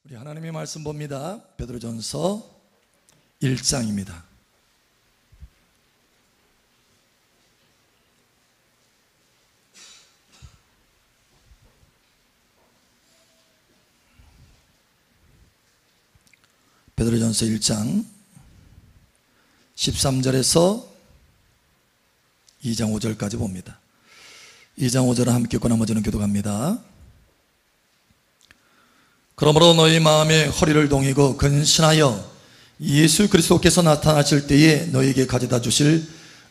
우리 하나님의 말씀 봅니다. 베드로전서 1장입니다. 베드로전서 1장 13절에서 2장 5절까지 봅니다. 2장 5절은 함께 읽고 나머지는 교독합니다. 그러므로 너희 마음에 허리를 동이고 근신하여 예수 그리스도께서 나타나실 때에 너희에게 가져다 주실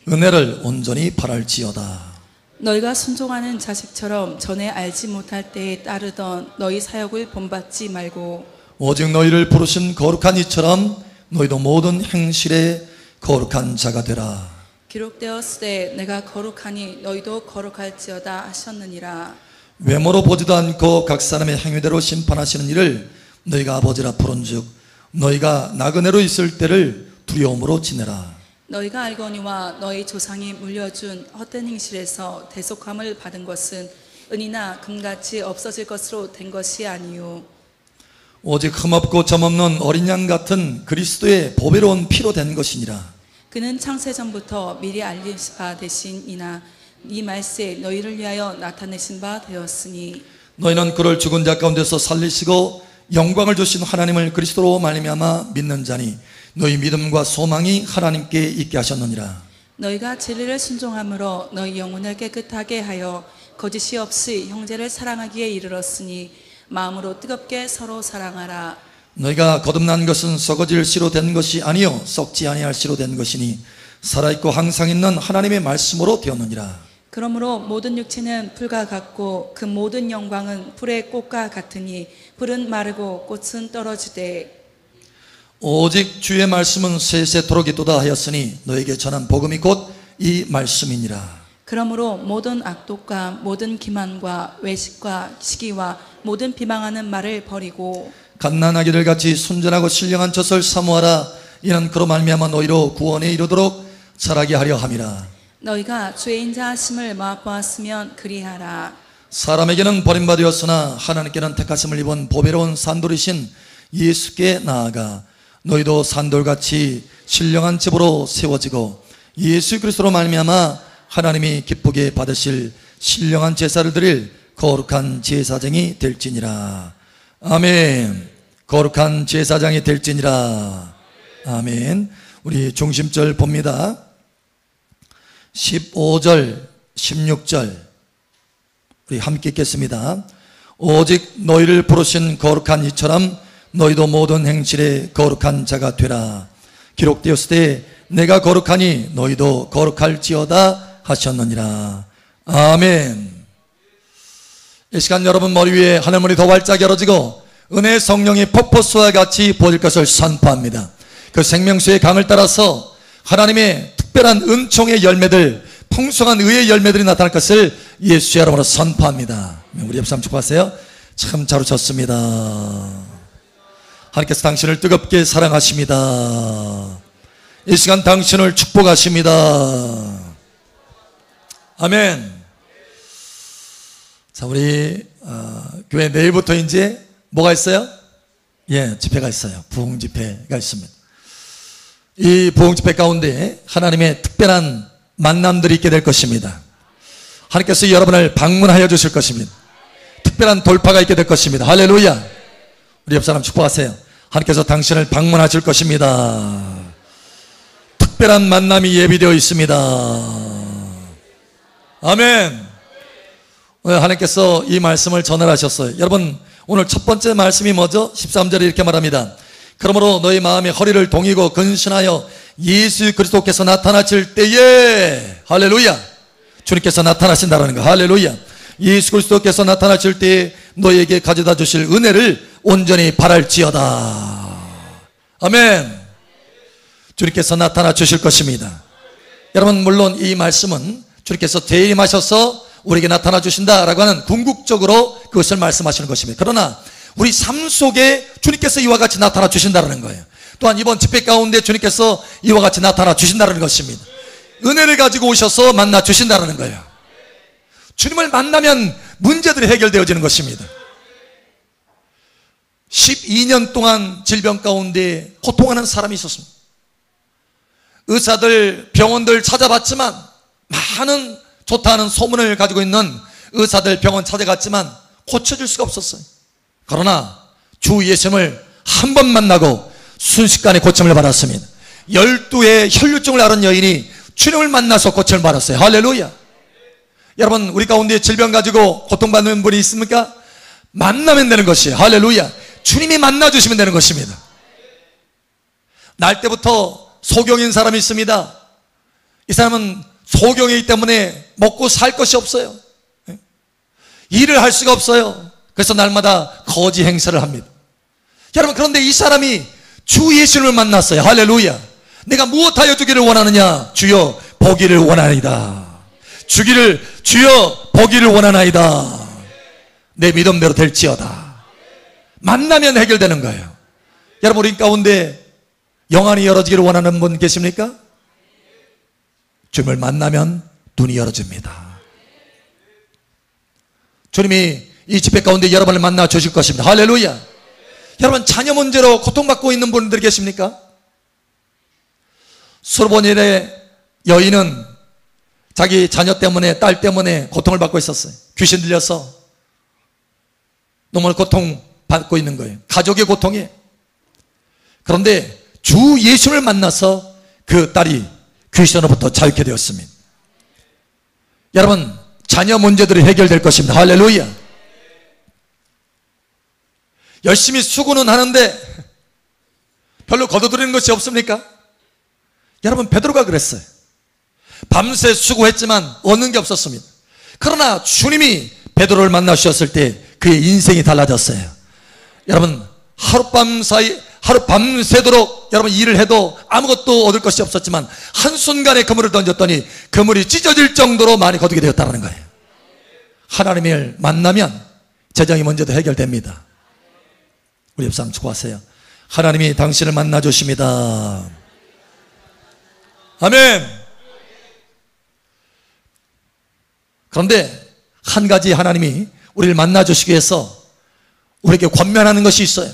은혜를 온전히 바랄지어다. 너희가 순종하는 자식처럼 전에 알지 못할 때에 따르던 너희 사역을 본받지 말고 오직 너희를 부르신 거룩한 이처럼 너희도 모든 행실에 거룩한 자가 되라. 기록되었으되 내가 거룩하니 너희도 거룩할지어다 하셨느니라. 외모로 보지도 않고 각 사람의 행위대로 심판하시는 일을 너희가 아버지라 부른즉 너희가 나그네로 있을 때를 두려움으로 지내라. 너희가 알거니와 너희 조상이 물려준 헛된 행실에서 대속함을 받은 것은 은이나 금같이 없어질 것으로 된 것이 아니요 오직 흠없고 점없는 어린 양 같은 그리스도의 보배로운 피로 된 것이니라. 그는 창세전부터 미리 알리신 바 되신 이나 이 말세에 너희를 위하여 나타내신 바 되었으니 너희는 그를 죽은 자 가운데서 살리시고 영광을 주신 하나님을 그리스도로 말미암아 믿는 자니 너희 믿음과 소망이 하나님께 있게 하셨느니라. 너희가 진리를 순종함으로 너희 영혼을 깨끗하게 하여 거짓이 없이 형제를 사랑하기에 이르렀으니 마음으로 뜨겁게 서로 사랑하라. 너희가 거듭난 것은 썩어질 씨로 된 것이 아니요 썩지 아니할 씨로 된 것이니 살아있고 항상 있는 하나님의 말씀으로 되었느니라. 그러므로 모든 육체는 풀과 같고 그 모든 영광은 풀의 꽃과 같으니 풀은 마르고 꽃은 떨어지되 오직 주의 말씀은 세세토록 있도다 하였으니 너에게 전한 복음이 곧 이 말씀이니라. 그러므로 모든 악독과 모든 기만과 외식과 시기와 모든 비방하는 말을 버리고 갓난아기들 같이 순전하고 신령한 젖을 사모하라. 이는 그로 말미암아 너희로 구원에 이르도록 자라게 하려 함이라. 너희가 주의 인자하심을 맛보았으면 그리하라. 사람에게는 버림받았으나 하나님께는 택하심을 입은 보배로운 산돌이신 예수께 나아가 너희도 산돌같이 신령한 집으로 세워지고 예수 그리스도로 말미암아 하나님이 기쁘게 받으실 신령한 제사를 드릴 거룩한 제사장이 될지니라. 아멘. 거룩한 제사장이 될지니라. 아멘. 우리 중심절 봅니다. 15절 16절 우리 함께 읽겠습니다. 오직 너희를 부르신 거룩한 이처럼 너희도 모든 행실에 거룩한 자가 되라. 기록되었을 때 내가 거룩하니 너희도 거룩할지어다 하셨느니라. 아멘. 이 시간 여러분 머리 위에 하늘문이 더 활짝 열어지고 은혜의 성령이 폭포수와 같이 부어질 것을 선포합니다. 그 생명수의 강을 따라서 하나님의 특별한 은총의 열매들, 풍성한 의의 열매들이 나타날 것을 예수의 이름으로 선포합니다. 우리 옆 사람 축복하세요. 참 잘 오셨습니다. 하나님께서 당신을 뜨겁게 사랑하십니다. 이 시간 당신을 축복하십니다. 아멘. 자, 우리 교회 내일부터 이제 뭐가 있어요? 예, 집회가 있어요. 부흥 집회가 있습니다. 이 부흥 집회 가운데 하나님의 특별한 만남들이 있게 될 것입니다. 하나님께서 여러분을 방문하여 주실 것입니다. 특별한 돌파가 있게 될 것입니다. 할렐루야. 우리 옆 사람 축복하세요. 하나님께서 당신을 방문하실 것입니다. 특별한 만남이 예비되어 있습니다. 아멘. 오늘 하나님께서 이 말씀을 전하셨어요. 여러분 오늘 첫 번째 말씀이 뭐죠? 13절에 이렇게 말합니다. 그러므로 너희 마음에 허리를 동이고 근신하여 예수 그리스도께서 나타나실 때에 할렐루야 주님께서 나타나신다는 거. 할렐루야. 예수 그리스도께서 나타나실 때에 너희에게 가져다 주실 은혜를 온전히 바랄지어다. 아멘. 주님께서 나타나 주실 것입니다. 여러분 물론 이 말씀은 주님께서 재림하셔서 우리에게 나타나 주신다라고 하는 궁극적으로 그것을 말씀하시는 것입니다. 그러나 우리 삶 속에 주님께서 이와 같이 나타나 주신다는 거예요. 또한 이번 집회 가운데 주님께서 이와 같이 나타나 주신다는 것입니다. 은혜를 가지고 오셔서 만나 주신다는 거예요. 주님을 만나면 문제들이 해결되어지는 것입니다. 12년 동안 질병 가운데 고통하는 사람이 있었습니다. 의사들, 병원들 찾아봤지만 많은 좋다는 소문을 가지고 있는 의사들, 병원 찾아갔지만 고쳐줄 수가 없었어요. 그러나 주 예수님을 한 번 만나고 순식간에 고침을 받았습니다. 12의 혈류증을 앓은 여인이 주님을 만나서 고침을 받았어요. 할렐루야. 여러분, 우리 가운데 질병 가지고 고통받는 분이 있습니까? 만나면 되는 것이에요. 할렐루야. 주님이 만나주시면 되는 것입니다. 날 때부터 소경인 사람이 있습니다. 이 사람은 소경이기 때문에 먹고 살 것이 없어요. 일을 할 수가 없어요. 그래서 날마다 거지 행세를 합니다. 여러분, 그런데 이 사람이 주 예수님을 만났어요. 할렐루야. 내가 무엇하여 주기를 원하느냐? 주여 보기를 원하나이다. 주여 보기를 원하나이다. 내 믿음대로 될지어다. 만나면 해결되는 거예요. 여러분, 우리 가운데 영안이 열어지기를 원하는 분 계십니까? 주님을 만나면 눈이 열어집니다. 주님이 이 집회 가운데 여러분을 만나 주실 것입니다. 할렐루야. 여러분, 자녀 문제로 고통받고 있는 분들 계십니까? 소르보니의 여인은 자기 자녀 때문에, 딸 때문에 고통을 받고 있었어요. 귀신 들려서 너무 고통받고 있는 거예요. 가족의 고통이에요. 그런데 주 예수를 만나서 그 딸이 귀신으로부터 자유케 되었습니다. 여러분, 자녀 문제들이 해결될 것입니다. 할렐루야. 열심히 수고는 하는데 별로 거둬들이는 것이 없습니까? 여러분, 베드로가 그랬어요. 밤새 수고했지만 얻는 게 없었습니다. 그러나 주님이 베드로를 만나주셨을 때 그의 인생이 달라졌어요. 여러분, 밤새도록 여러분 일을 해도 아무것도 얻을 것이 없었지만 한순간에 그물을 던졌더니 그물이 찢어질 정도로 많이 거두게 되었다는 거예요. 하나님을 만나면 재정이 문제도 해결됩니다. 우리 옆사람 축복하세요. 하나님이 당신을 만나 주십니다. 아멘. 그런데 한 가지 하나님이 우리를 만나 주시기 위해서 우리에게 권면하는 것이 있어요.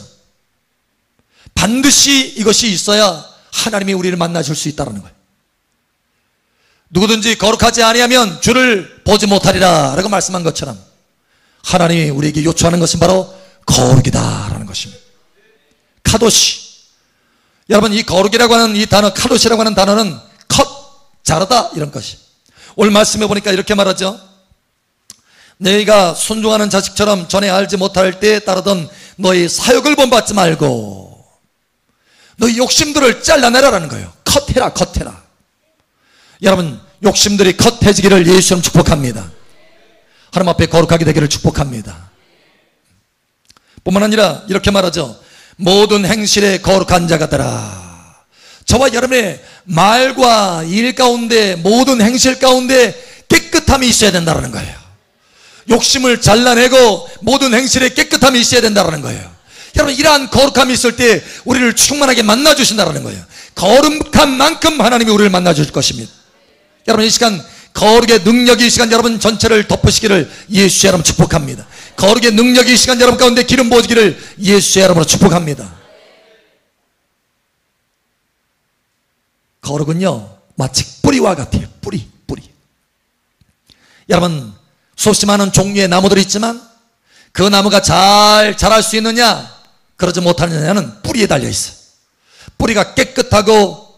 반드시 이것이 있어야 하나님이 우리를 만나 줄 수 있다는 거예요. 누구든지 거룩하지 아니하면 주를 보지 못하리라 라고 말씀한 것처럼 하나님이 우리에게 요청하는 것은 바로 거룩이다라는 것입니다. 카도시. 여러분, 이 거룩이라고 하는 이 단어, 카도시라고 하는 단어는 컷, 자르다 이런 것이. 오늘 말씀해 보니까 이렇게 말하죠. 너희가 순종하는 자식처럼 전에 알지 못할 때에 따르던 너희 사욕을 본받지 말고 너희 욕심들을 잘라내라라는 거예요. 컷해라, 컷해라. 여러분, 욕심들이 컷해지기를 예수님 축복합니다. 하나님 앞에 거룩하게 되기를 축복합니다. 뿐만 아니라 이렇게 말하죠. 모든 행실에 거룩한 자가 되라. 저와 여러분의 말과 일 가운데, 모든 행실 가운데 깨끗함이 있어야 된다는 거예요. 욕심을 잘라내고 모든 행실에 깨끗함이 있어야 된다는 거예요. 여러분, 이러한 거룩함이 있을 때 우리를 충만하게 만나주신다는 거예요. 거룩한 만큼 하나님이 우리를 만나주실 것입니다. 여러분, 이 시간 거룩의 능력이 이 시간 여러분 전체를 덮으시기를 예수의 이름으로 축복합니다. 거룩의 능력이 이 시간 여러분 가운데 기름 부어지기를 예수의 이름으로 축복합니다. 거룩은요, 마치 뿌리와 같아요. 뿌리. 여러분, 수없이 많은 종류의 나무들이 있지만 그 나무가 잘 자랄 수 있느냐, 그러지 못하느냐는 뿌리에 달려 있어요. 뿌리가 깨끗하고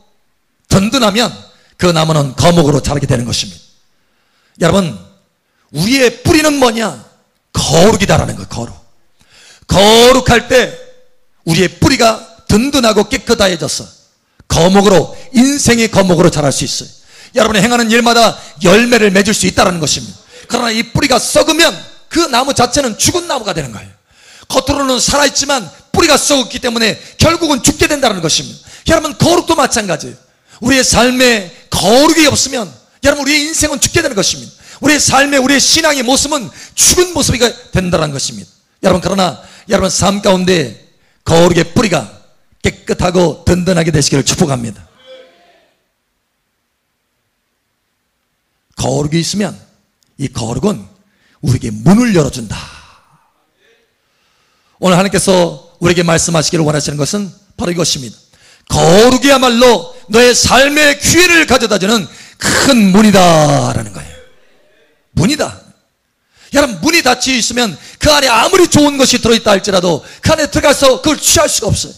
든든하면 그 나무는 거목으로 자라게 되는 것입니다. 여러분, 우리의 뿌리는 뭐냐? 거룩이다라는 거예요. 거룩할 때 우리의 뿌리가 든든하고 깨끗해져서 거목으로, 인생의 거목으로 자랄 수 있어요. 여러분이 행하는 일마다 열매를 맺을 수 있다는 것입니다. 그러나 이 뿌리가 썩으면 그 나무 자체는 죽은 나무가 되는 거예요. 겉으로는 살아있지만 뿌리가 썩었기 때문에 결국은 죽게 된다는 것입니다. 여러분, 거룩도 마찬가지예요. 우리의 삶에 거룩이 없으면 여러분, 우리의 인생은 죽게 되는 것입니다. 우리의 삶에, 우리의 신앙의 모습은 죽은 모습이 된다는 것입니다. 여러분, 그러나 여러분 삶 가운데 거룩의 뿌리가 깨끗하고 든든하게 되시기를 축복합니다. 거룩이 있으면 이 거룩은 우리에게 문을 열어준다. 오늘 하나님께서 우리에게 말씀하시기를 원하시는 것은 바로 이것입니다. 거룩이야말로 너의 삶의 기회를 가져다주는 큰 문이다라는 거예요. 문이다. 여러분, 문이 닫혀 있으면 그 안에 아무리 좋은 것이 들어있다 할지라도 그 안에 들어가서 그걸 취할 수가 없어요.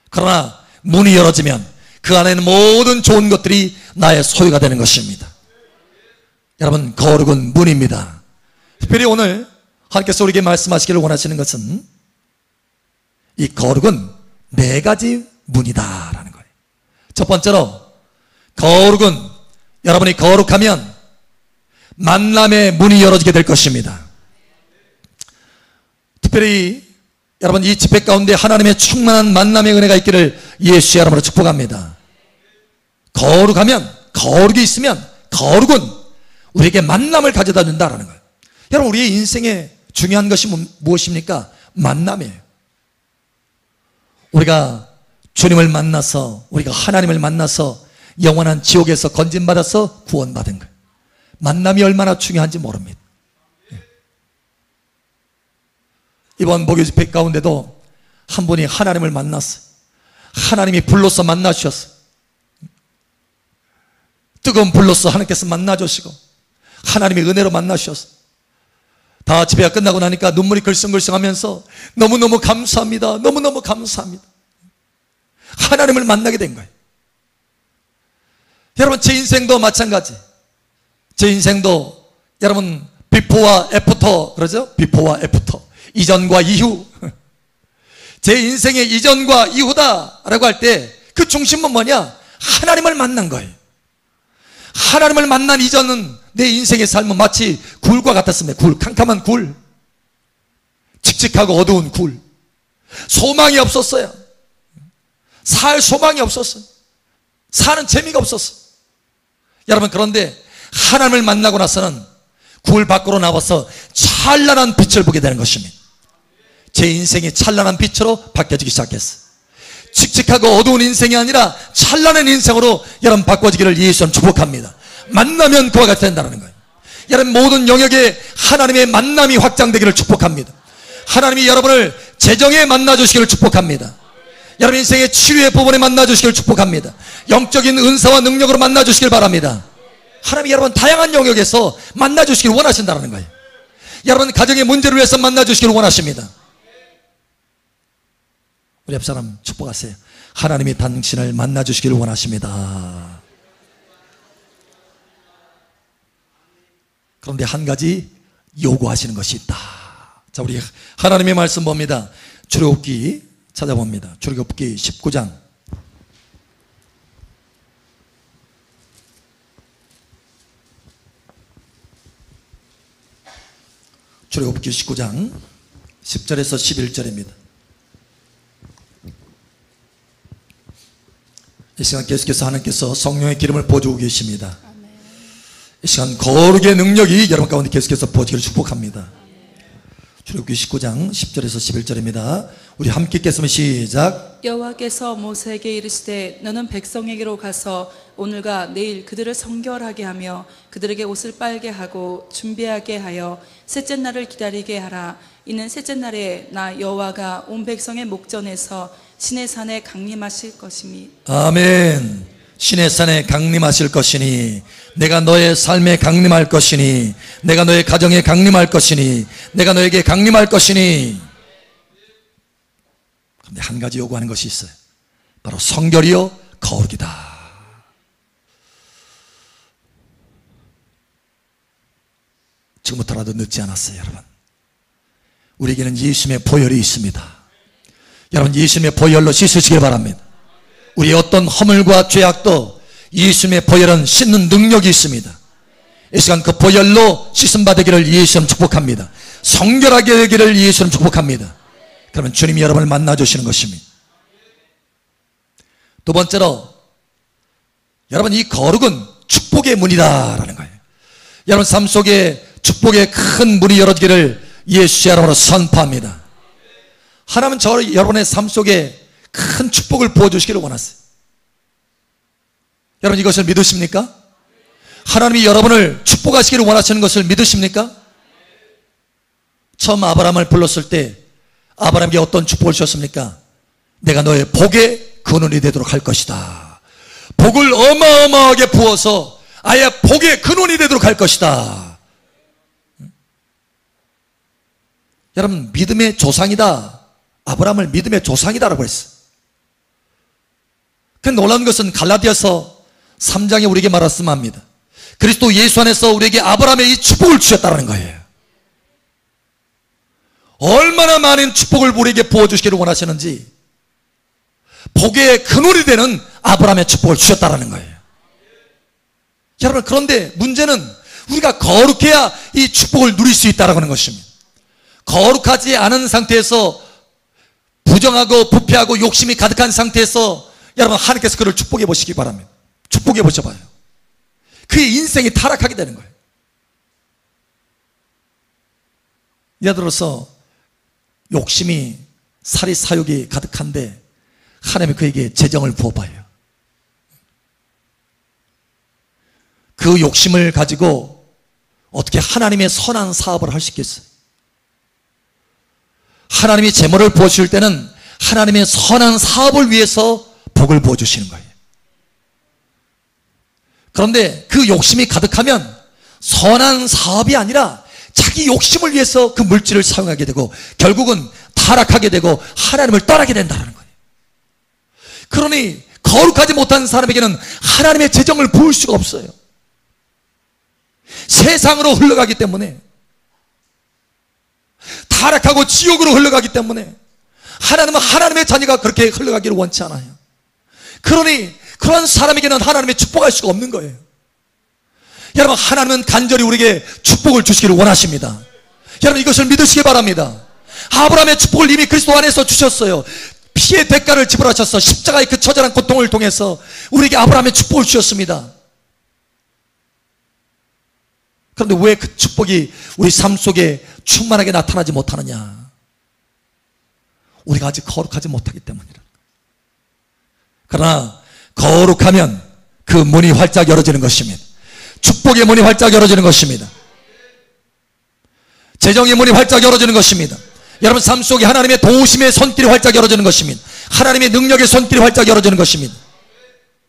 그러나 문이 열어지면 그 안에는 모든 좋은 것들이 나의 소유가 되는 것입니다. 여러분, 거룩은 문입니다. 특별히 오늘 하나님께서 우리에게 말씀하시기를 원하시는 것은 이 거룩은 4가지 문이다라는 거예요. 첫 번째로, 거룩은 여러분이 거룩하면 만남의 문이 열어지게 될 것입니다. 특별히 여러분, 이 집회 가운데 하나님의 충만한 만남의 은혜가 있기를 예수의 이름으로 축복합니다. 거룩하면, 거룩이 있으면 거룩은 우리에게 만남을 가져다 준다라는 거예요. 여러분, 우리의 인생에 중요한 것이 무엇입니까? 만남이에요. 우리가 주님을 만나서, 우리가 하나님을 만나서 영원한 지옥에서 건진받아서 구원받은 거예요. 만남이 얼마나 중요한지 모릅니다. 이번 목요 집회 가운데도 한 분이 하나님을 만났어요. 하나님이 불로서 만나주셨어요. 뜨거운 불로서 하나님께서 만나주시고 하나님의 은혜로 만나주셨어요. 다 집회가 끝나고 나니까 눈물이 글썽글썽하면서 너무너무 감사합니다, 너무너무 감사합니다, 하나님을 만나게 된 거예요. 여러분, 제 인생도 마찬가지. 제 인생도 여러분 비포와 애프터, 그러죠? 비포와 애프터, 이전과 이후. 제 인생의 이전과 이후다라고 할 때 그 중심은 뭐냐? 하나님을 만난 거예요. 하나님을 만난 이전은 내 인생의 삶은 마치 굴과 같았습니다. 굴, 캄캄한 굴, 칙칙하고 어두운 굴. 소망이 없었어요. 살 소망이 없었어요. 사는 재미가 없었어요. 여러분, 그런데 하나님을 만나고 나서는 굴 밖으로 나와서 찬란한 빛을 보게 되는 것입니다. 제 인생이 찬란한 빛으로 바뀌어지기 시작했어요. 칙칙하고 어두운 인생이 아니라 찬란한 인생으로 여러분 바꿔지기를 예수님 축복합니다. 만나면 그와 같이 된다는 거예요. 여러분, 모든 영역에 하나님의 만남이 확장되기를 축복합니다. 하나님이 여러분을 재정에 만나주시기를 축복합니다. 여러분 인생의 치유의 부분에 만나주시기를 축복합니다. 영적인 은사와 능력으로 만나주시길 바랍니다. 하나님이 여러분 다양한 영역에서 만나주시길 원하신다는 거예요. 여러분 가정의 문제를 위해서 만나주시길 원하십니다. 우리 옆사람 축복하세요. 하나님이 당신을 만나주시기를 원하십니다. 그런데 한 가지 요구하시는 것이 있다. 자, 우리 하나님의 말씀 봅니다. 출애굽기 찾아봅니다. 출애굽기 19장. 출애굽기 19장 10절에서 11절입니다. 이 시간 계속해서 하나님께서 성령의 기름을 부어주고 계십니다. 이 시간 거룩의 능력이 여러분 가운데 계속해서 부어지기를 축복합니다. 출애굽기 19장 10절에서 11절입니다. 우리 함께 읽겠습니다. 시작. 여호와께서 모세에게 이르시되 너는 백성에게로 가서 오늘과 내일 그들을 성결하게 하며 그들에게 옷을 빨게 하고 준비하게 하여 셋째 날을 기다리게 하라. 이는 셋째 날에 나 여호와가 온 백성의 목전에서 신의 산에 강림하실 것이니. 아멘. 신의 산에 강림하실 것이니, 내가 너의 삶에 강림할 것이니, 내가 너의 가정에 강림할 것이니, 내가 너에게 강림할 것이니. 그런데 한 가지 요구하는 것이 있어요. 바로 성결이요 거룩이다. 지금부터라도 늦지 않았어요. 여러분, 우리에게는 예수님의 보혈이 있습니다. 여러분, 예수님의 보혈로 씻으시길 바랍니다. 우리의 어떤 허물과 죄악도 예수님의 보혈은 씻는 능력이 있습니다. 이 시간 그 보혈로 씻음바 되기를 예수님 축복합니다. 성결하게 되기를 예수님 축복합니다. 그러면 주님이 여러분을 만나주시는 것입니다. 두 번째로, 여러분 이 거룩은 축복의 문이다라는 거예요. 여러분 삶 속에 축복의 큰 문이 열어지기를 예수의 이름으로 선포합니다. 하나님은 여러분의 삶 속에 큰 축복을 부어주시기를 원하세요. 여러분 이것을 믿으십니까? 하나님이 여러분을 축복하시기를 원하시는 것을 믿으십니까? 처음 아브라함을 불렀을 때 아브라함에게 어떤 축복을 주셨습니까? 내가 너의 복의 근원이 되도록 할 것이다. 복을 어마어마하게 부어서 아예 복의 근원이 되도록 할 것이다. 여러분, 믿음의 조상이다. 아브라함을 믿음의 조상이다라고 했어요. 그 놀라운 것은 갈라디아서 3장에 우리에게 말했으면 합니다. 그리스도 예수 안에서 우리에게 아브라함의 이 축복을 주셨다는 거예요. 얼마나 많은 축복을 우리에게 부어주시기를 원하시는지 복의 근원이 되는 아브라함의 축복을 주셨다는 거예요. 여러분, 그런데 문제는 우리가 거룩해야 이 축복을 누릴 수 있다는 것입니다. 거룩하지 않은 상태에서 부정하고 부패하고 욕심이 가득한 상태에서 여러분, 하나님께서 그를 축복해 보시기 바랍니다. 축복해 보셔봐요. 그의 인생이 타락하게 되는 거예요. 예를 들어서 욕심이, 살이, 사욕이 가득한데 하나님이 그에게 재정을 부어봐요. 그 욕심을 가지고 어떻게 하나님의 선한 사업을 할 수 있겠어요? 하나님이 재물을 부어주실 때는 하나님의 선한 사업을 위해서 복을 부어주시는 거예요. 그런데 그 욕심이 가득하면 선한 사업이 아니라 자기 욕심을 위해서 그 물질을 사용하게 되고 결국은 타락하게 되고 하나님을 떠나게 된다는 거예요. 그러니 거룩하지 못한 사람에게는 하나님의 재정을 부을 수가 없어요. 세상으로 흘러가기 때문에, 타락하고 지옥으로 흘러가기 때문에 하나님은 하나님의 자녀가 그렇게 흘러가기를 원치 않아요. 그러니 그런 사람에게는 하나님의 축복할 수가 없는 거예요. 여러분, 하나님은 간절히 우리에게 축복을 주시기를 원하십니다. 여러분, 이것을 믿으시기 바랍니다. 아브라함의 축복을 이미 그리스도 안에서 주셨어요. 피의 대가를 지불하셔서 십자가의 그 처절한 고통을 통해서 우리에게 아브라함의 축복을 주셨습니다. 그런데 왜 그 축복이 우리 삶 속에 충만하게 나타나지 못하느냐? 우리가 아직 거룩하지 못하기 때문이라. 그러나 거룩하면 그 문이 활짝 열어지는 것입니다. 축복의 문이 활짝 열어지는 것입니다. 재정의 문이 활짝 열어지는 것입니다. 여러분, 삶 속에 하나님의 도우심의 손길이 활짝 열어지는 것입니다. 하나님의 능력의 손길이 활짝 열어지는 것입니다.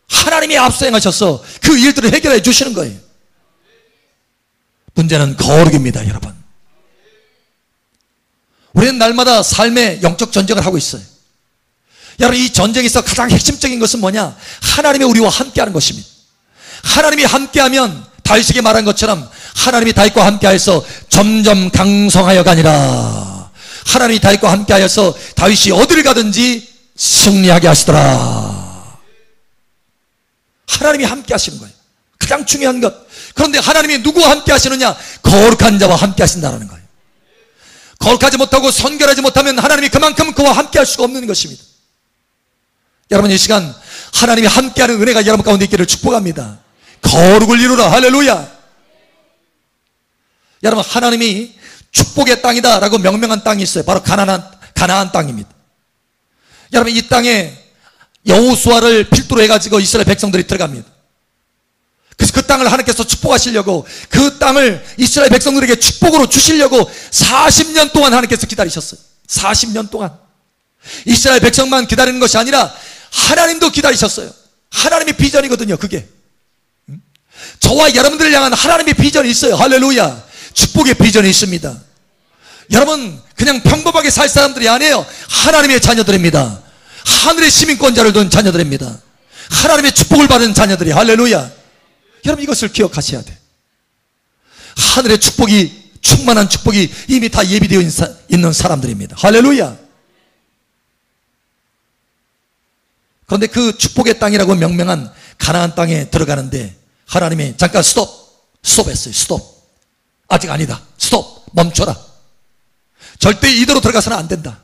하나님이 앞서 행하셔서 그 일들을 해결해 주시는 거예요. 문제는 거룩입니다, 여러분. 우리는 날마다 삶의 영적 전쟁을 하고 있어요. 여러분, 이 전쟁에서 가장 핵심적인 것은 뭐냐? 하나님이 우리와 함께하는 것입니다. 하나님이 함께하면 다윗에게 말한 것처럼 하나님이 다윗과 함께하여서 점점 강성하여가 아니라 하나님이 다윗과 함께하여서 다윗이 어디를 가든지 승리하게 하시더라. 하나님이 함께하시는 거예요. 가장 중요한 것. 그런데 하나님이 누구와 함께 하시느냐? 거룩한 자와 함께 하신다는 거예요. 거룩하지 못하고 선결하지 못하면 하나님이 그만큼 그와 함께 할 수가 없는 것입니다. 여러분, 이 시간 하나님이 함께하는 은혜가 여러분 가운데 있기를 축복합니다. 거룩을 이루라. 할렐루야. 여러분, 하나님이 축복의 땅이다 라고 명명한 땅이 있어요. 바로 가나안 땅입니다. 여러분, 이 땅에 여호수아를 필두로 해가지고 이스라엘 백성들이 들어갑니다. 그래서 그 땅을 하나님께서 축복하시려고, 그 땅을 이스라엘 백성들에게 축복으로 주시려고 40년 동안 하나님께서 기다리셨어요. 40년 동안. 이스라엘 백성만 기다리는 것이 아니라 하나님도 기다리셨어요. 하나님의 비전이거든요, 그게. 저와 여러분들을 향한 하나님의 비전이 있어요. 할렐루야. 축복의 비전이 있습니다. 여러분, 그냥 평범하게 살 사람들이 아니에요. 하나님의 자녀들입니다. 하늘의 시민권자를 둔 자녀들입니다. 하나님의 축복을 받은 자녀들이. 할렐루야. 여러분, 이것을 기억하셔야 돼. 하늘의 축복이, 충만한 축복이 이미 다 예비되어 있는 사람들입니다. 할렐루야. 그런데 그 축복의 땅이라고 명명한 가나안 땅에 들어가는데 하나님이 잠깐 스톱했어요. 스톱. 아직 아니다. 스톱. 멈춰라. 절대 이대로 들어가서는 안 된다.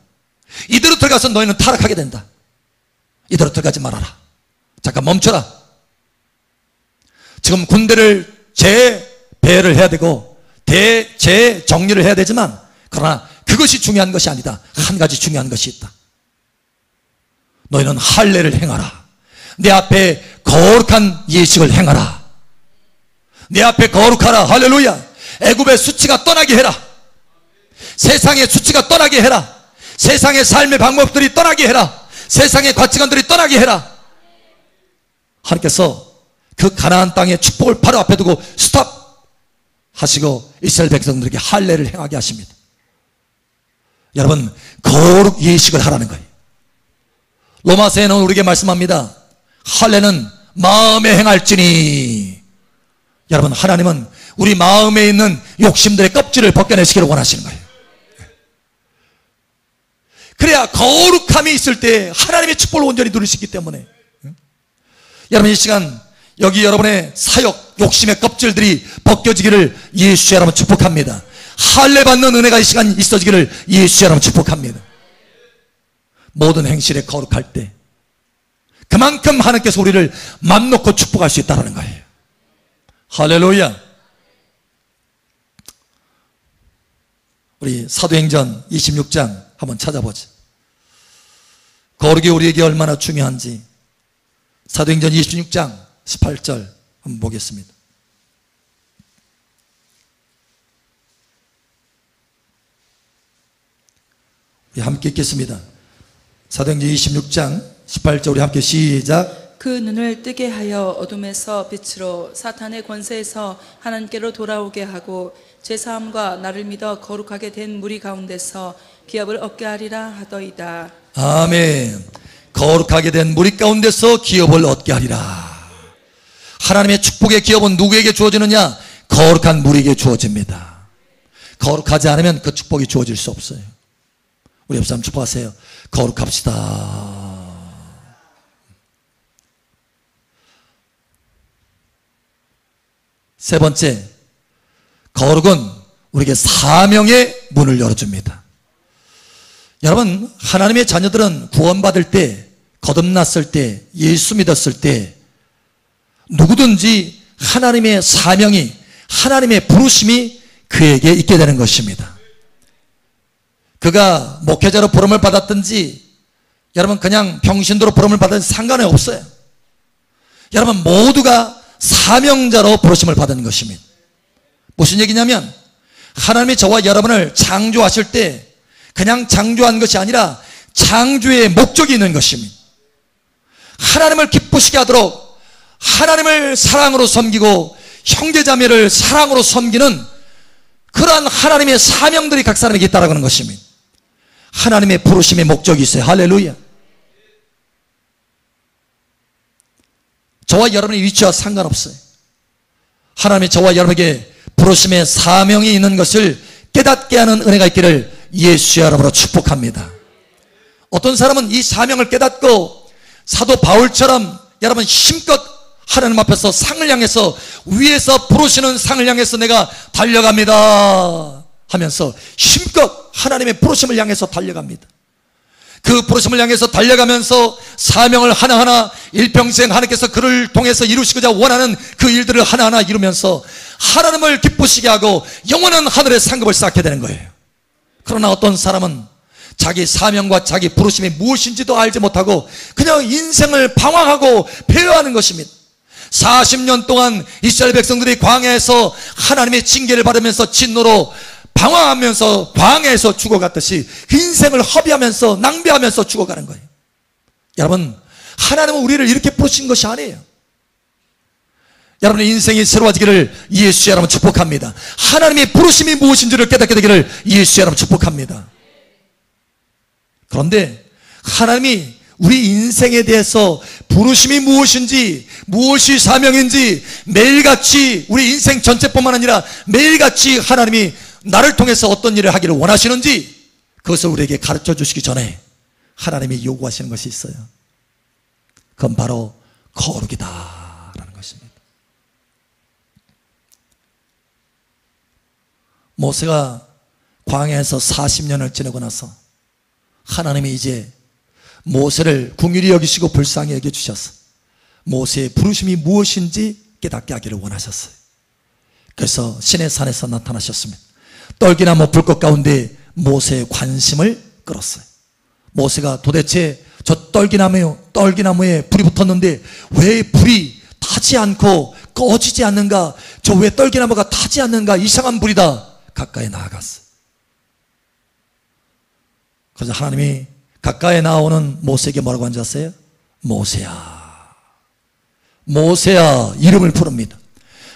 이대로 들어가서 너희는 타락하게 된다. 이대로 들어가지 말아라. 잠깐 멈춰라. 지금 군대를 재배를 해야 되고 재정리를 해야 되지만, 그러나 그것이 중요한 것이 아니다. 한 가지 중요한 것이 있다. 너희는 할례를 행하라. 내 앞에 거룩한 예식을 행하라. 내 앞에 거룩하라. 할렐루야. 애굽의 수치가 떠나게 해라. 세상의 수치가 떠나게 해라. 세상의 삶의 방법들이 떠나게 해라. 세상의 가치관들이 떠나게 해라. 하나님께서 그 가나안 땅의 축복을 바로 앞에 두고 스톱 하시고 이스라엘 백성들에게 할례를 행하게 하십니다. 여러분, 거룩 예식을 하라는 거예요. 로마서에는 우리에게 말씀합니다. 할례는 마음에 행할지니. 여러분, 하나님은 우리 마음에 있는 욕심들의 껍질을 벗겨내시기를 원하시는 거예요. 그래야 거룩함이 있을 때 하나님의 축복을 온전히 누릴 수 있기 때문에, 여러분, 이 시간 여기 여러분의 사욕, 욕심의 껍질들이 벗겨지기를 예수의 이름으로 축복합니다. 할례 받는 은혜가 이 시간 있어지기를 예수의 이름으로 축복합니다. 모든 행실에 거룩할 때 그만큼 하나님께서 우리를 맘 놓고 축복할 수 있다는 거예요. 할렐루야. 우리 사도행전 26장 한번 찾아보죠. 거룩이 우리에게 얼마나 중요한지 사도행전 26장 18절 한번 보겠습니다. 우리 함께 읽겠습니다. 사도행전 26장 18절 우리 함께 시작. 그 눈을 뜨게 하여 어둠에서 빛으로 사탄의 권세에서 하나님께로 돌아오게 하고 죄사함과 나를 믿어 거룩하게 된 무리 가운데서 기업을 얻게 하리라 하더이다. 아멘. 거룩하게 된 무리 가운데서 기업을 얻게 하리라. 하나님의 축복의 기업은 누구에게 주어지느냐? 거룩한 무리에게 주어집니다. 거룩하지 않으면 그 축복이 주어질 수 없어요. 우리 옆 사람 축복하세요. 거룩합시다. 세 번째, 거룩은 우리에게 사명의 문을 열어줍니다. 여러분, 하나님의 자녀들은 구원받을 때, 거듭났을 때, 예수 믿었을 때 누구든지 하나님의 사명이, 하나님의 부르심이 그에게 있게 되는 것입니다. 그가 목회자로 부름을 받았든지, 여러분 그냥 병신도로 부름을 받았든지 상관이 없어요. 여러분 모두가 사명자로 부르심을 받은 것입니다. 무슨 얘기냐면, 하나님이 저와 여러분을 창조하실 때 그냥 창조한 것이 아니라 창조의 목적이 있는 것입니다. 하나님을 기쁘시게 하도록 하나님을 사랑으로 섬기고 형제자매를 사랑으로 섬기는 그러한 하나님의 사명들이 각 사람에게 있다는 것입니다. 하나님의 부르심의 목적이 있어요. 할렐루야. 저와 여러분의 위치와 상관없어요. 하나님이 저와 여러분에게 부르심의 사명이 있는 것을 깨닫게 하는 은혜가 있기를 예수의 이름으로 축복합니다. 어떤 사람은 이 사명을 깨닫고 사도 바울처럼 여러분 힘껏 하나님 앞에서 상을 향해서, 위에서 부르시는 상을 향해서 내가 달려갑니다 하면서 힘껏 하나님의 부르심을 향해서 달려갑니다. 그 부르심을 향해서 달려가면서 사명을 하나하나 일평생 하나님께서 그를 통해서 이루시고자 원하는 그 일들을 하나하나 이루면서 하나님을 기쁘시게 하고 영원한 하늘의 상급을 쌓게 되는 거예요. 그러나 어떤 사람은 자기 사명과 자기 부르심이 무엇인지도 알지 못하고 그냥 인생을 방황하고 배회하는 것입니다. 40년 동안 이스라엘 백성들이 광야에서 하나님의 징계를 받으면서 진노로 방황하면서 광야에서 죽어갔듯이 인생을 허비하면서 낭비하면서 죽어가는 거예요. 여러분, 하나님은 우리를 이렇게 부르신 것이 아니에요. 여러분의 인생이 새로워지기를 예수의 이름으로 축복합니다. 하나님의 부르심이 무엇인지를 깨닫게 되기를 예수의 이름으로 축복합니다. 그런데 하나님이 우리 인생에 대해서 부르심이 무엇인지, 무엇이 사명인지 매일같이, 우리 인생 전체뿐만 아니라 매일같이 하나님이 나를 통해서 어떤 일을 하기를 원하시는지 그것을 우리에게 가르쳐 주시기 전에 하나님이 요구하시는 것이 있어요. 그건 바로 거룩이다라는 것입니다. 모세가 광야에서 40년을 지내고 나서 하나님이 이제 모세를 긍휼히 여기시고 불쌍히 여겨주셔서 모세의 부르심이 무엇인지 깨닫게 하기를 원하셨어요. 그래서 시내산에서 나타나셨습니다. 떨기나무 불꽃 가운데 모세의 관심을 끌었어요. 모세가 도대체 저 떨기나무에 불이 붙었는데 왜 불이 타지 않고 꺼지지 않는가? 저 왜 떨기나무가 타지 않는가? 이상한 불이다. 가까이 나아갔어요. 그래서 하나님이 가까이 나오는 모세에게 뭐라고 앉았어요? 모세야. 모세야 이름을 부릅니다.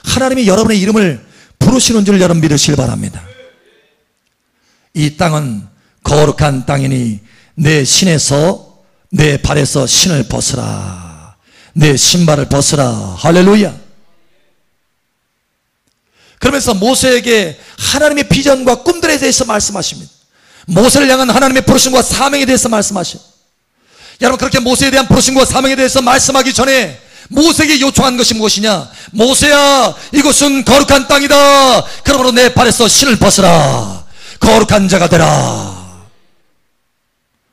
하나님이 여러분의 이름을 부르시는 줄 여러분 믿으시길 바랍니다. 이 땅은 거룩한 땅이니 내 신에서 내 발에서 신을 벗으라. 내 신발을 벗으라. 할렐루야. 그러면서 모세에게 하나님의 비전과 꿈들에 대해서 말씀하십니다. 모세를 향한 하나님의 부르심과 사명에 대해서 말씀하십니다. 여러분, 그렇게 모세에 대한 부르심과 사명에 대해서 말씀하기 전에 모세에게 요청한 것이 무엇이냐? 모세야, 이곳은 거룩한 땅이다. 그러므로 내 발에서 신을 벗으라. 거룩한 자가 되라.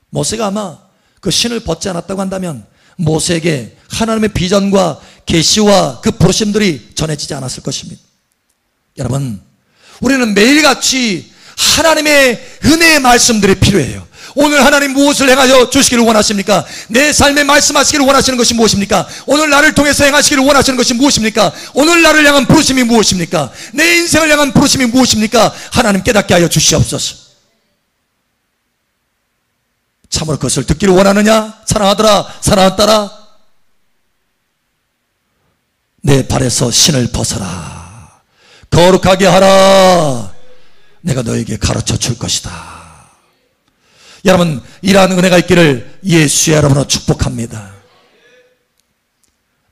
모세가 아마 그 신을 벗지 않았다고 한다면 모세에게 하나님의 비전과 계시와 그 부르심들이 전해지지 않았을 것입니다. 여러분, 우리는 매일같이 하나님의 은혜의 말씀들이 필요해요. 오늘 하나님 무엇을 행하여 주시기를 원하십니까? 내 삶에 말씀하시기를 원하시는 것이 무엇입니까? 오늘 나를 통해서 행하시기를 원하시는 것이 무엇입니까? 오늘 나를 향한 부르심이 무엇입니까? 내 인생을 향한 부르심이 무엇입니까? 하나님 깨닫게 하여 주시옵소서. 참으로 그것을 듣기를 원하느냐? 사랑하더라, 사랑하는 딸아, 내 발에서 신을 벗어라. 거룩하게 하라. 내가 너에게 가르쳐 줄 것이다. 여러분, 이러한 은혜가 있기를 예수의 이름으로 축복합니다.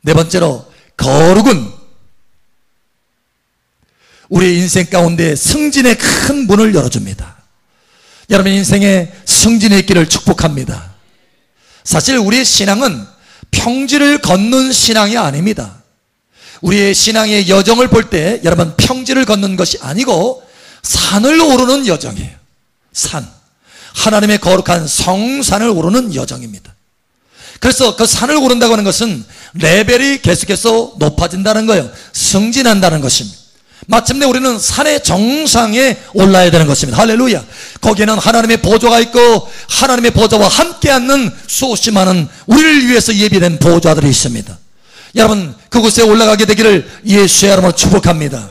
네 번째로, 거룩은 우리의 인생 가운데 승진의 큰 문을 열어줍니다. 여러분 인생에 승진이 있기를 축복합니다. 사실 우리의 신앙은 평지를 걷는 신앙이 아닙니다. 우리의 신앙의 여정을 볼 때 여러분 평지를 걷는 것이 아니고 산을 오르는 여정이에요. 산, 하나님의 거룩한 성산을 오르는 여정입니다. 그래서 그 산을 오른다고 하는 것은 레벨이 계속해서 높아진다는 거예요. 승진한다는 것입니다. 마침내 우리는 산의 정상에 올라야 되는 것입니다. 할렐루야. 거기에는 하나님의 보좌가 있고 하나님의 보좌와 함께 앉는 수없이 많은 우리를 위해서 예비된 보좌들이 있습니다. 여러분, 그곳에 올라가게 되기를 예수의 이름으로 축복합니다.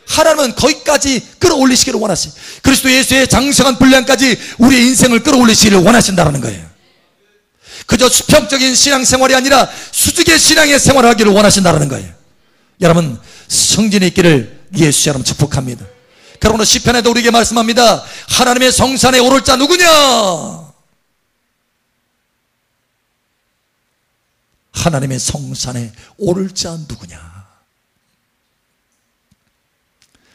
하나님은 거기까지 끌어올리시기를 원하십니다. 그리스도 예수의 장성한 분량까지 우리의 인생을 끌어올리시기를 원하신다는 거예요. 그저 수평적인 신앙생활이 아니라 수직의 신앙의 생활을 하기를 원하신다는 거예요. 여러분, 승진이 있기를 예수의 이름으로 축복합니다. 그러므로 시편에도 우리에게 말씀합니다. 하나님의 성산에 오를 자 누구냐? 하나님의 성산에 오를 자 누구냐?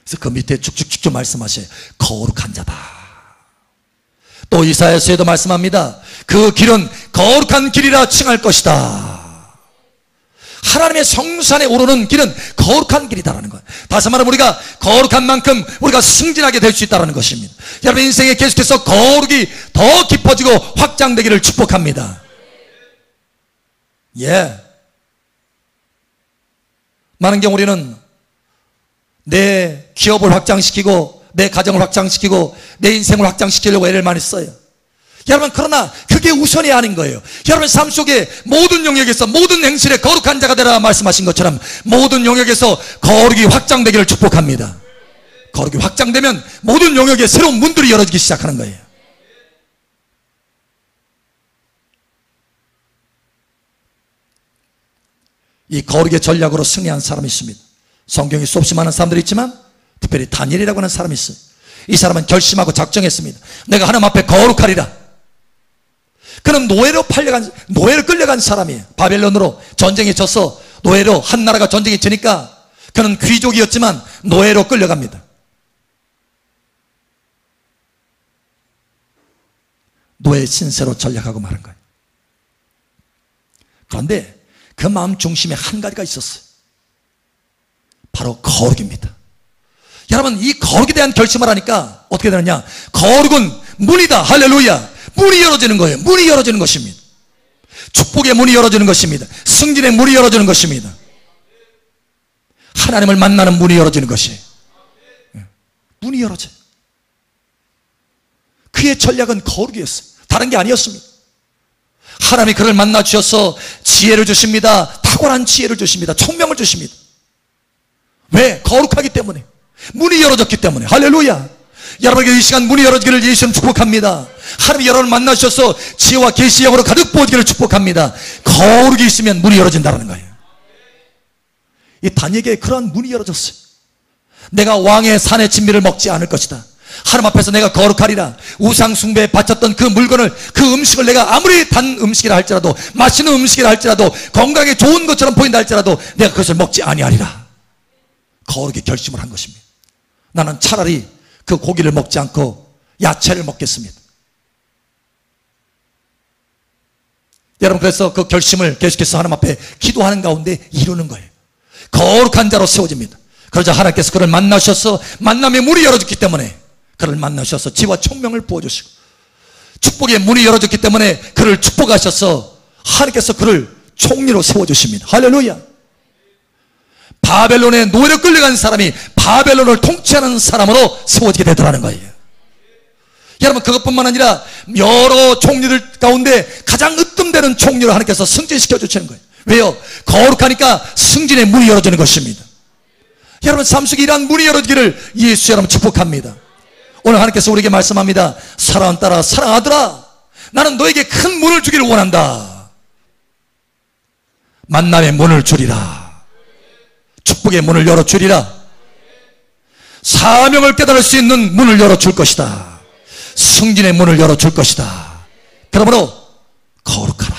그래서 그 밑에 쭉쭉쭉 말씀하셔요. 거룩한 자다. 또 이사야서에도 말씀합니다. 그 길은 거룩한 길이라 칭할 것이다. 하나님의 성산에 오르는 길은 거룩한 길이다라는 거예요. 다시 말하면 우리가 거룩한 만큼 우리가 승진하게 될 수 있다는 것입니다. 여러분 인생에 계속해서 거룩이 더 깊어지고 확장되기를 축복합니다. 예. 많은 경우 우리는 내 기업을 확장시키고 내 가정을 확장시키고 내 인생을 확장시키려고 애를 많이 써요. 여러분, 그러나 그게 우선이 아닌 거예요. 여러분 삶 속에 모든 영역에서 모든 행실에 거룩한 자가 되라 말씀하신 것처럼 모든 영역에서 거룩이 확장되기를 축복합니다. 거룩이 확장되면 모든 영역에 새로운 문들이 열어지기 시작하는 거예요. 이 거룩의 전략으로 승리한 사람이 있습니다. 성경에 수없이 많은 사람들이 있지만 특별히 다니엘이라고 하는 사람이 있어요. 이 사람은 결심하고 작정했습니다. 내가 하나님 앞에 거룩하리라. 그는 노예로 끌려간 사람이에요. 바벨론으로 전쟁에 져서 노예로, 한 나라가 전쟁에 지니까 그는 귀족이었지만 노예로 끌려갑니다. 노예 신세로 전략하고 마는 거예요. 그런데 그 마음 중심에 한 가지가 있었어요. 바로 거룩입니다. 여러분, 이 거룩에 대한 결심을 하니까 어떻게 되느냐? 거룩은 문이다. 할렐루야. 문이 열어지는 거예요. 문이 열어지는 것입니다. 축복의 문이 열어지는 것입니다. 승진의 문이 열어지는 것입니다. 하나님을 만나는 문이 열어지는 것이에요. 문이 열어져요. 그의 전략은 거룩이었어요. 다른 게 아니었습니다. 하나님이 그를 만나 주셔서 지혜를 주십니다. 탁월한 지혜를 주십니다. 총명을 주십니다. 왜? 거룩하기 때문에. 문이 열어졌기 때문에. 할렐루야. 여러분에게 이 시간 문이 열어지기를 예수님 축복합니다. 하나님이 여러분을 만나셔서 지혜와 계시의 영으로 가득 부어지기를 축복합니다. 거룩이 있으면 문이 열어진다는 거예요. 이 다니엘에게 그러한 문이 열어졌어요. 내가 왕의 산의 진미를 먹지 않을 것이다. 하나님 앞에서 내가 거룩하리라. 우상 숭배에 바쳤던 그 물건을, 그 음식을 내가 아무리 단 음식이라 할지라도, 맛있는 음식이라 할지라도, 건강에 좋은 것처럼 보인다 할지라도 내가 그것을 먹지 아니하리라. 거룩의 결심을 한 것입니다. 나는 차라리 그 고기를 먹지 않고 야채를 먹겠습니다. 여러분, 그래서 그 결심을 계속해서 하나님 앞에 기도하는 가운데 이루는 거예요. 거룩한 자로 세워집니다. 그러자 하나님께서 그를 만나셔서 만남의 문이 열어졌기 때문에 그를 만나셔서 지혜와 총명을 부어주시고, 축복의 문이 열어졌기 때문에 그를 축복하셔서 하나님께서 그를 총리로 세워주십니다. 할렐루야. 바벨론의 노예로 끌려간 사람이 바벨론을 통치하는 사람으로 세워지게 되더라는 거예요. 여러분, 그것뿐만 아니라 여러 총리들 가운데 가장 으뜸되는 총리로 하나님께서 승진시켜 주시는 거예요. 왜요? 거룩하니까 승진의 문이 열어지는 것입니다. 여러분, 삶 속에 이러한 문이 열어지기를 예수 여러분 축복합니다. 오늘 하나님께서 우리에게 말씀합니다. 사랑하는 딸아, 사랑하더라, 나는 너에게 큰 문을 주기를 원한다. 만남의 문을 주리라. 축복의 문을 열어주리라. 사명을 깨달을 수 있는 문을 열어줄 것이다. 승진의 문을 열어줄 것이다. 그러므로 거룩하라.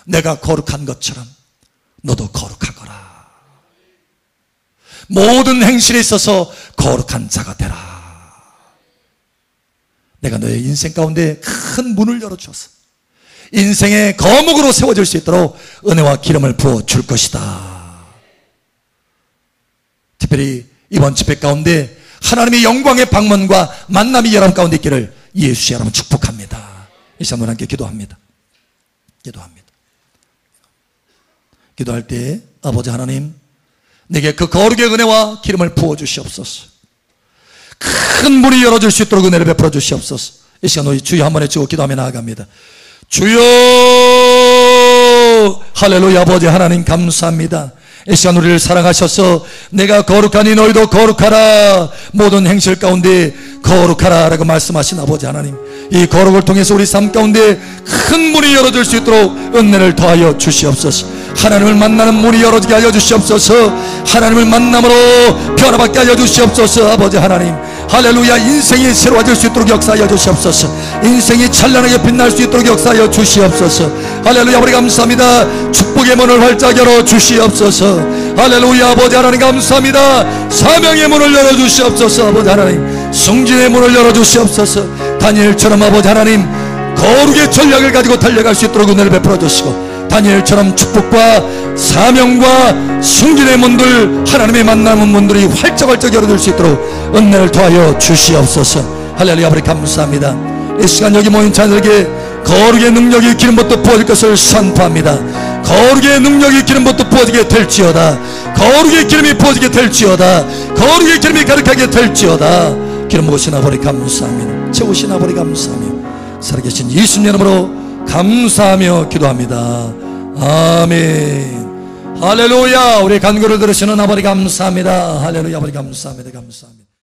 내가 거룩한 것처럼 너도 거룩하거라. 모든 행실에 있어서 거룩한 자가 되라. 내가 너의 인생 가운데 큰 문을 열어주었어. 인생의 거목으로 세워질 수 있도록 은혜와 기름을 부어줄 것이다. 특별히 이번 집회 가운데 하나님의 영광의 방문과 만남이 여러분 가운데 있기를 예수 여러분 축복합니다. 이 시간 하나님께 기도합니다. 기도할 때 아버지 하나님, 내게 그 거룩의 은혜와 기름을 부어주시옵소서. 큰 문이 열어줄 수 있도록 은혜를 베풀어 주시옵소서. 이 시간 우리 주여 한 번에 주고 기도하며 나아갑니다. 주여, 할렐루야. 아버지 하나님 감사합니다. 이 시간 우리를 사랑하셔서 내가 거룩하니 너희도 거룩하라, 모든 행실 가운데 거룩하라 라고 말씀하신 아버지 하나님, 이 거룩을 통해서 우리 삶 가운데 큰 문이 열어질 수 있도록 은혜를 더하여 주시옵소서. 하나님을 만나는 문이 열어지게 하여 주시옵소서. 하나님을 만남으로 변화받게 하여 주시옵소서. 아버지 하나님, 할렐루야. 인생이 새로워질 수 있도록 역사하여 주시옵소서. 인생이 찬란하게 빛날 수 있도록 역사하여 주시옵소서. 할렐루야. 우리 감사합니다. 축복의 문을 활짝 열어 주시옵소서. 할렐루야. 아버지 하나님 감사합니다. 사명의 문을 열어 주시옵소서. 아버지 하나님, 승진의 문을 열어 주시옵소서. 다니엘처럼 아버지 하나님, 거룩의 전략을 가지고 달려갈 수 있도록 은혜를 베풀어 주시고, 다니엘처럼 축복과 사명과 승진의 문들, 하나님의 만남의 문들이 활짝활짝 열어줄 수 있도록 은혜를 더하여 주시옵소서. 할렐루야. 아버지 감사합니다. 이 시간 여기 모인 자들에게 거룩의 능력이 기름부터 부어질 것을 선포합니다. 거룩의 능력이 기름부터 부어지게 될지어다. 거룩의 기름이 부어지게 될지어다. 거룩의 기름이 가득하게 될지어다. 기름 부으신 아버지 감사합니다. 채우신 아버지 감사하며 살아계신 예수님 이름으로 감사하며 기도합니다. 아멘. 할렐루야. 우리 간구를 들으시는 아버지 감사합니다. 할렐루야. 아버지 감사합니다. 감사합니다.